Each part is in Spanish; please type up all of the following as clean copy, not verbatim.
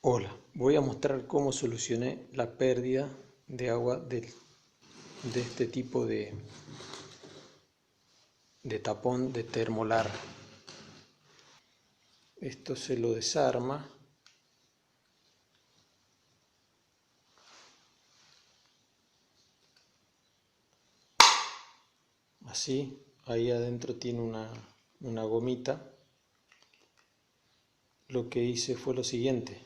Hola, voy a mostrar cómo solucioné la pérdida de agua de este tipo de tapón de termolar. Esto se lo desarma así. Ahí adentro tiene una gomita. Lo que hice fue lo siguiente: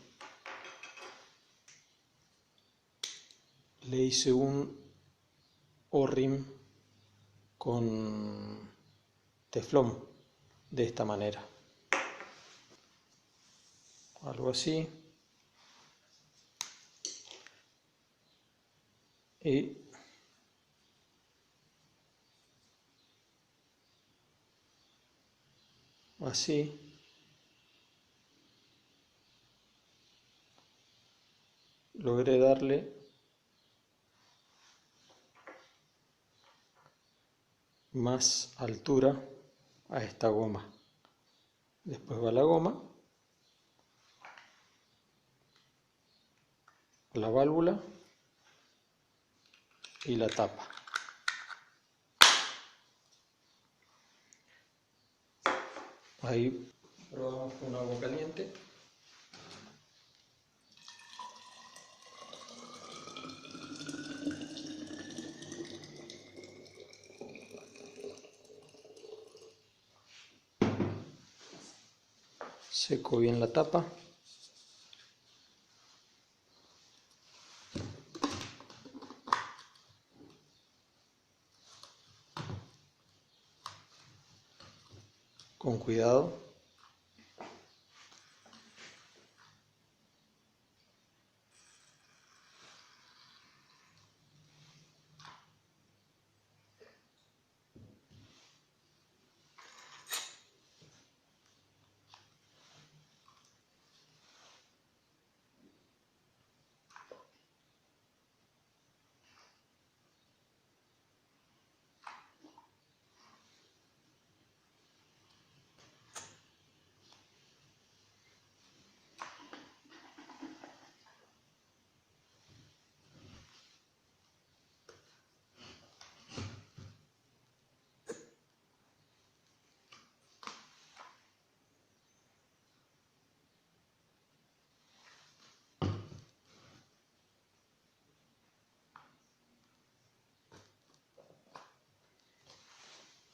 le hice un O-ring con teflón de esta manera, algo así, y así. Logré darle más altura a esta goma. Después va la goma, la válvula y la tapa. Ahí probamos con agua caliente. Seco bien la tapa. Con cuidado.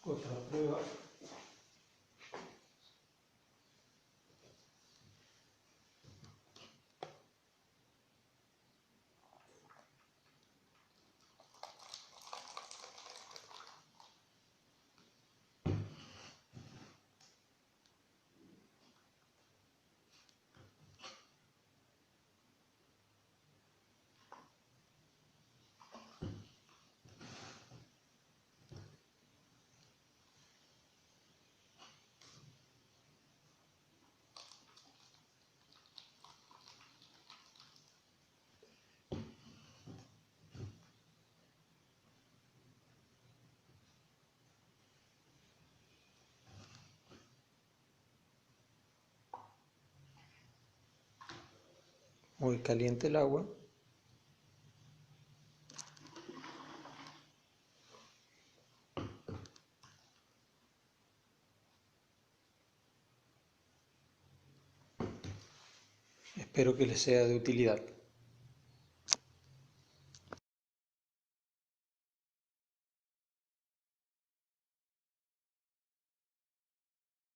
Otra prueba. Muy caliente el agua. Espero que les sea de utilidad.